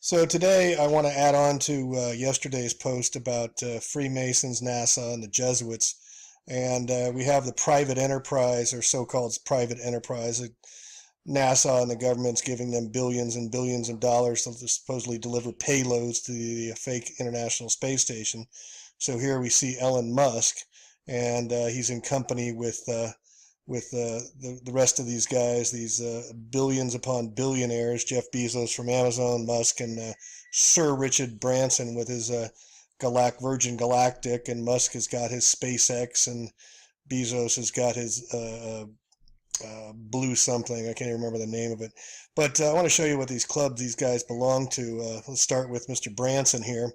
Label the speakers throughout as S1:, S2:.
S1: So today I want to add on to yesterday's post about Freemasons, NASA, and the Jesuits. And we have the private enterprise, or so-called private enterprise. NASA and the government's giving them billions and billions of dollars to supposedly deliver payloads to the fake International Space Station. So here we see Elon Musk, and he's in company with the rest of these guys, these billions upon billionaires, Jeff Bezos from Amazon, Musk, and Sir Richard Branson with his Virgin Galactic, and Musk has got his SpaceX, and Bezos has got his Blue something. I can't even remember the name of it. But I want to show you what these clubs these guys belong to. Let's start with Mr. Branson here.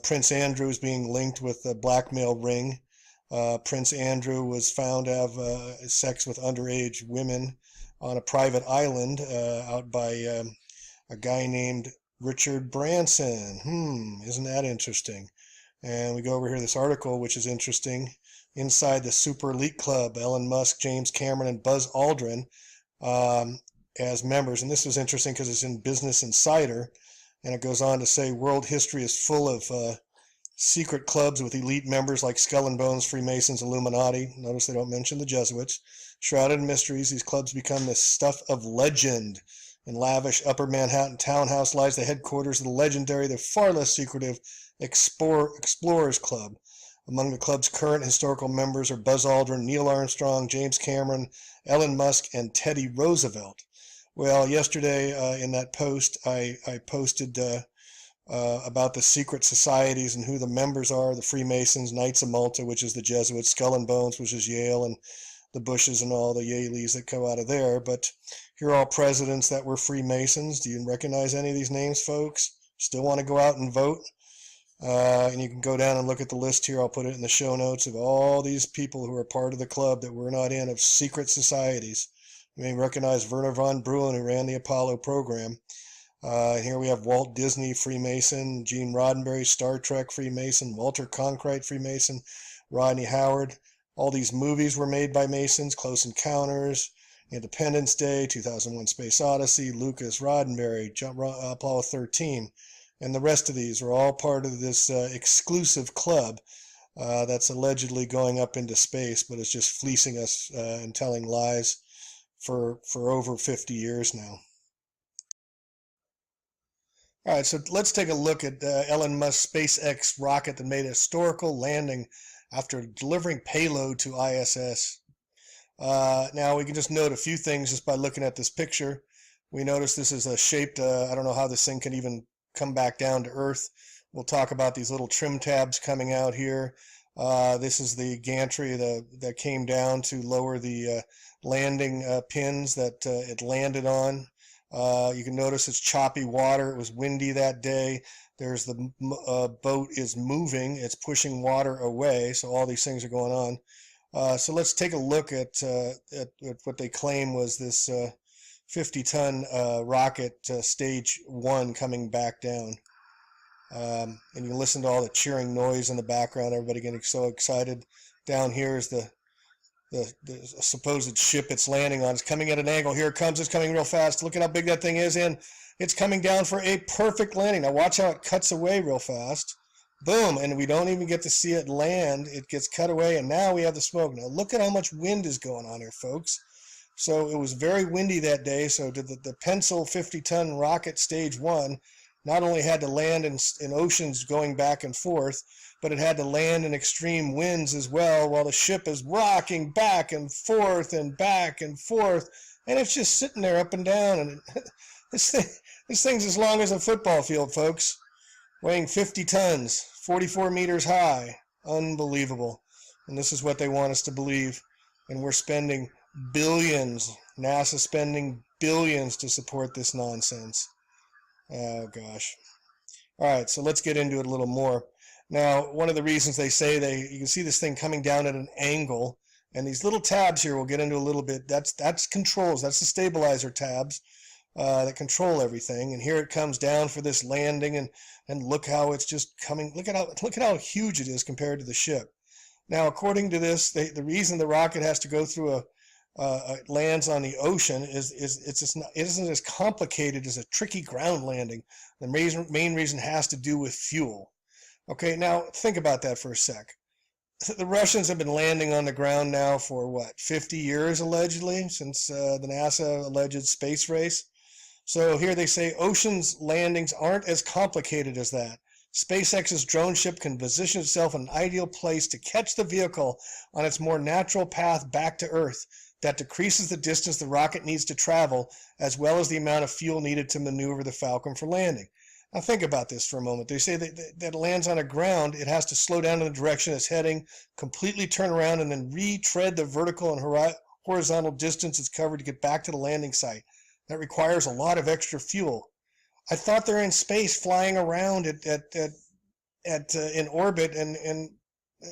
S1: Prince Andrew is being linked with a blackmail ring. Prince Andrew was found to have sex with underage women on a private island out by a guy named Richard Branson. Isn't that interesting? And we go over here, this article, which is interesting. Inside the Super Elite Club, Elon Musk, James Cameron, and Buzz Aldrin as members. And this was interesting because it's in Business Insider. And it goes on to say world history is full of secret clubs with elite members like Skull and Bones, Freemasons, Illuminati. Notice they don't mention the Jesuits. Shrouded in mysteries, these clubs become the stuff of legend. In lavish Upper Manhattan townhouse lies the headquarters of the legendary, the far less secretive Explorers Club. Among the club's current historical members are Buzz Aldrin, Neil Armstrong, James Cameron, Elon Musk, and Teddy Roosevelt. Well, yesterday in that post, I posted about the secret societies and who the members are: the Freemasons, Knights of Malta, which is the Jesuits, Skull and Bones, which is Yale, and the Bushes and all the Yaleys that come out of there. But here are all presidents that were Freemasons. Do you recognize any of these names, folks? Still want to go out and vote? And you can go down and look at the list here. I'll put it in the show notes of all these people who are part of the club that we're not in, of secret societies. You may recognize Werner von Braun, who ran the Apollo program. Here we have Walt Disney, Freemason; Gene Roddenberry, Star Trek, Freemason; Walter Cronkite, Freemason; Rodney Howard. All these movies were made by Masons: Close Encounters, Independence Day, 2001 Space Odyssey, Lucas, Roddenberry, Apollo 13. And the rest of these are all part of this exclusive club that's allegedly going up into space, but is just fleecing us and telling lies for over 50 years now. All right, so let's take a look at Elon Musk's SpaceX rocket that made a historical landing after delivering payload to ISS. Now, we can just note a few things just by looking at this picture. We notice this is a shaped, I don't know how this thing can even come back down to Earth. We'll talk about these little trim tabs coming out here. This is the gantry that came down to lower the landing pins that it landed on. You can notice it's choppy water. It was windy that day. There's the boat is moving. It's pushing water away. So all these things are going on. So let's take a look at what they claim was this 50-ton rocket, stage 1, coming back down. And you can listen to all the cheering noise in the background. Everybody getting so excited. Down here is the supposed ship it's landing on. It's coming at an angle. Here it comes. It's coming real fast. Look at how big that thing is, and it's coming down for a perfect landing. Now watch how it cuts away real fast. Boom, and we don't even get to see it land. It gets cut away, and now we have the smoke. Now look at how much wind is going on here, folks. So it was very windy that day. So the Pencil 50-ton rocket stage 1 not only had to land in oceans going back and forth, but it had to land in extreme winds as well, while the ship is rocking back and forth and back and forth, and it's just sitting there up and down. And this thing's as long as a football field, folks, weighing 50 tons, 44 meters high. Unbelievable. And this is what they want us to believe. And we're spending billions, NASA spending billions to support this nonsense. Oh, gosh. All right, so let's get into it a little more. Now, one of the reasons they say you can see this thing coming down at an angle, and these little tabs here we'll get into a little bit. That's controls. That's the stabilizer tabs that control everything. And here it comes down for this landing, and look how it's just coming. Look at how huge it is compared to the ship. Now, according to this, the reason the rocket has to go through lands on the ocean it isn't as complicated as a tricky ground landing. The main reason has to do with fuel. Okay, now think about that for a sec. The Russians have been landing on the ground now for what, 50 years allegedly, since the NASA alleged space race. So here they say oceans landings aren't as complicated as that. SpaceX's drone ship can position itself in an ideal place to catch the vehicle on its more natural path back to Earth that decreases the distance the rocket needs to travel, as well as the amount of fuel needed to maneuver the Falcon for landing. Now think about this for a moment. They say that it lands on the ground, it has to slow down in the direction it's heading, completely turn around, and then retread the vertical and horizontal distance it's covered to get back to the landing site. That requires a lot of extra fuel. I thought they're in space flying around in orbit and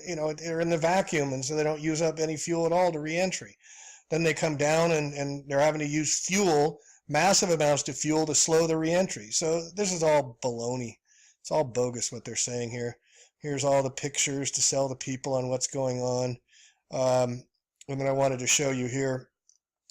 S1: they're in the vacuum, and so they don't use up any fuel at all to re-entry. Then they come down and they're having to use fuel, massive amounts of fuel to slow the re-entry. So this is all baloney. It's all bogus what they're saying here. Here's all the pictures to sell the people on what's going on. And then I wanted to show you here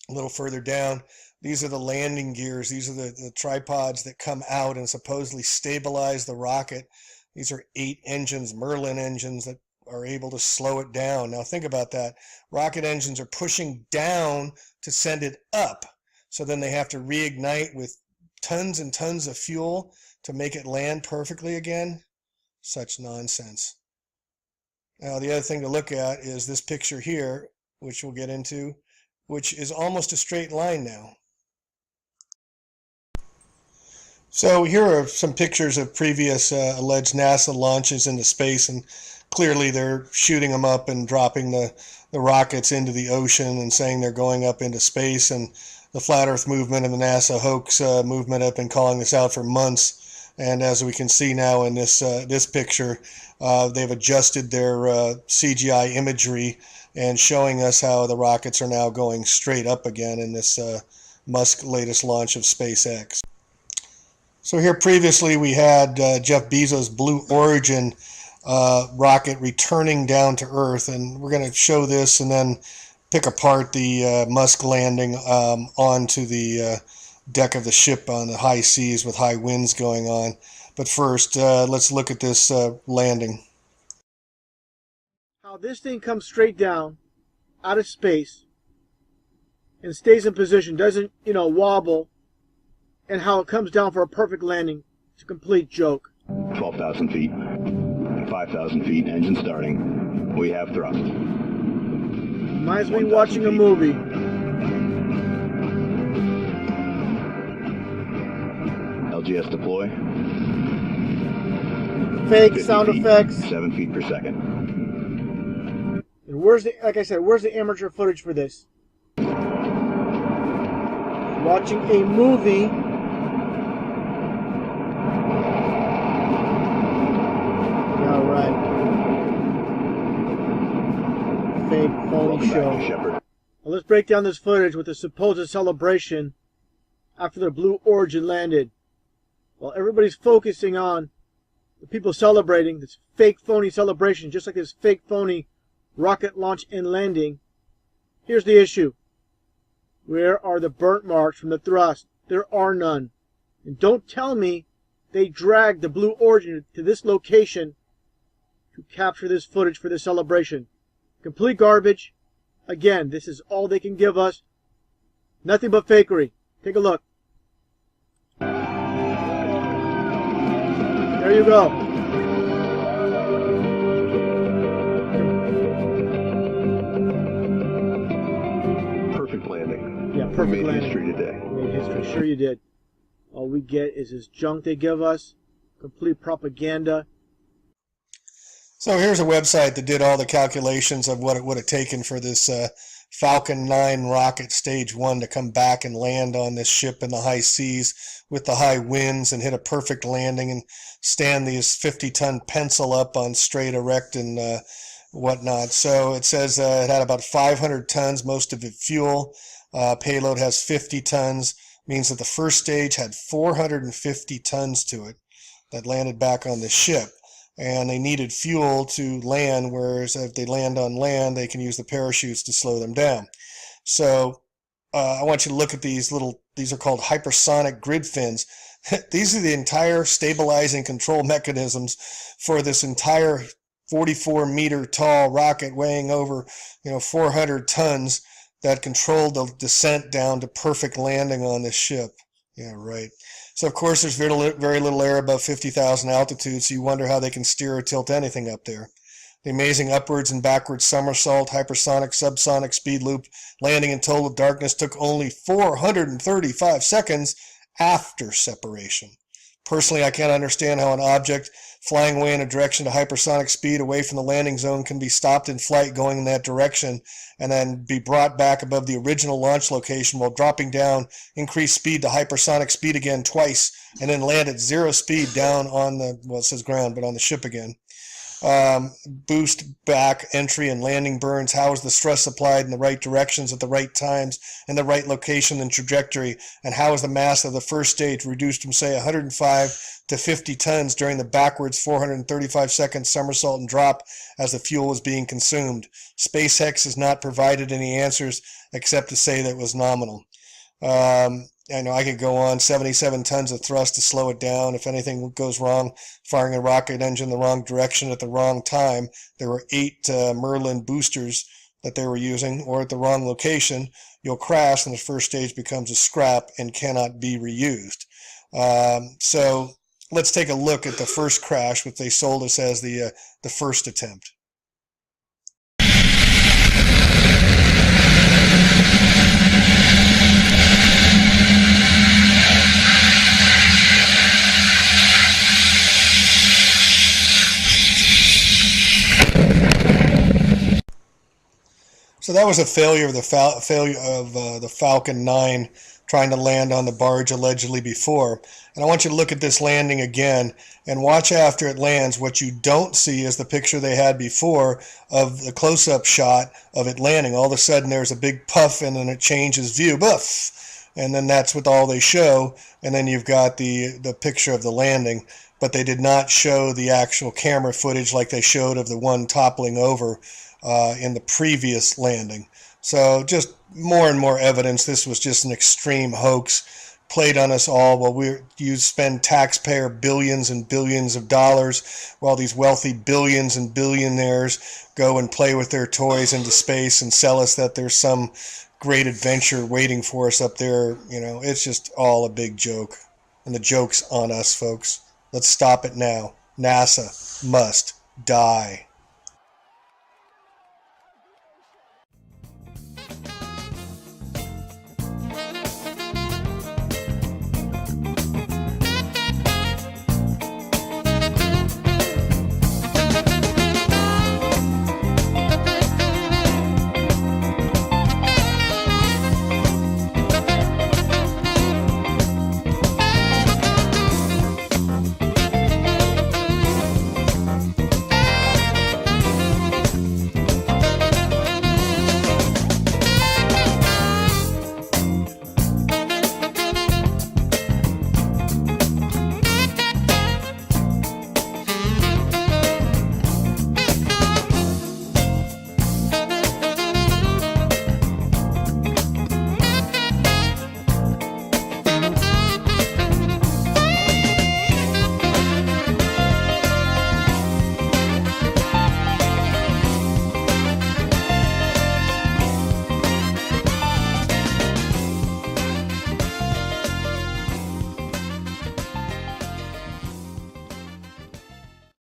S1: a little further down. These are the landing gears. These are the tripods that come out and supposedly stabilize the rocket. These are 8 engines, Merlin engines, that are able to slow it down. Now think about that. Rocket engines are pushing down to send it up. So then they have to reignite with tons and tons of fuel to make it land perfectly again. Such nonsense. Now the other thing to look at is this picture here, which we'll get into, which is almost a straight line now. So here are some pictures of previous alleged NASA launches into space, and clearly they're shooting them up and dropping the rockets into the ocean and saying they're going up into space. And the Flat Earth movement and the NASA hoax movement have been calling this out for months. And as we can see now in this picture, they've adjusted their CGI imagery and showing us how the rockets are now going straight up again in this Musk latest launch of SpaceX. So here previously we had Jeff Bezos' Blue Origin rocket returning down to Earth, and we're going to show this and then pick apart the Musk landing onto the deck of the ship on the high seas with high winds going on. But first, let's look at this landing.
S2: How this thing comes straight down out of space and stays in position, doesn't, wobble, and how it comes down for a perfect landing. It's a complete joke.
S3: 12,000 feet, 5,000 feet, engine starting. We have thrust.
S2: Reminds me watching a movie.
S3: LGS deploy.
S2: Fake sound
S3: feet,
S2: effects.
S3: 7 feet per second.
S2: And where's the amateur footage for this? Watching a movie. All right. Fake phony show. Well, let's break down this footage with the supposed celebration after the Blue Origin landed. While everybody's focusing on the people celebrating this fake phony celebration, just like this fake phony rocket launch and landing, here's the issue. Where are the burnt marks from the thrust? There are none. And don't tell me they dragged the Blue Origin to this location to capture this footage for this celebration. Complete garbage. Again, this is all they can give us. Nothing but fakery. Take a look. There you go.
S3: Perfect landing.
S2: Yeah, perfect
S3: we made
S2: landing.
S3: history today.
S2: We made history. Sure you did. All we get is this junk they give us. Complete propaganda.
S1: So here's a website that did all the calculations of what it would have taken for this Falcon 9 rocket stage 1 to come back and land on this ship in the high seas with the high winds and hit a perfect landing and stand these 50-ton pencil up on straight, erect, and whatnot. So it says it had about 500 tons, most of it fuel. Payload has 50 tons, means that the first stage had 450 tons to it that landed back on the ship. And they needed fuel to land, whereas if they land on land, they can use the parachutes to slow them down. So I want you to look at these these are called hypersonic grid fins. These are the entire stabilizing control mechanisms for this entire 44-meter tall rocket weighing over 400 tons that controlled the descent down to perfect landing on this ship. Yeah, right. So of course there's very little air above 50,000 altitude, so you wonder how they can steer or tilt anything up there. The amazing upwards and backwards somersault, hypersonic, subsonic speed loop, landing in total darkness took only 435 seconds after separation. Personally, I can't understand how an object flying away in a direction to hypersonic speed away from the landing zone can be stopped in flight going in that direction and then be brought back above the original launch location while dropping down increased speed to hypersonic speed again twice and then land at zero speed down on the, well, it says ground, but on the ship again. Boost back entry and landing burns. How is the stress applied in the right directions at the right times and the right location and trajectory? And how is the mass of the first stage reduced from say 105 to 50 tons during the backwards 435 second somersault and drop as the fuel was being consumed? SpaceX has not provided any answers except to say that it was nominal. I know I could go on. 77 tons of thrust to slow it down. If anything goes wrong, firing a rocket engine the wrong direction at the wrong time, there were 8 Merlin boosters that they were using, or at the wrong location, you'll crash and the first stage becomes a scrap and cannot be reused. So let's take a look at the first crash, which they sold us as the first attempt. So that was a failure of the Falcon 9 trying to land on the barge allegedly before. And I want you to look at this landing again and watch after it lands. What you don't see is the picture they had before of the close-up shot of it landing. All of a sudden there's a big puff and then it changes view. Buff! And then that's what all they show. And then you've got the picture of the landing. But they did not show the actual camera footage like they showed of the one toppling over in the previous landing. So just more and more evidence this was just an extreme hoax played on us all while you spend taxpayer billions and billions of dollars while these wealthy billions and billionaires go and play with their toys into space and sell us that there's some great adventure waiting for us up there. It's just all a big joke. And the joke's on us, folks. Let's stop it now. NASA must die.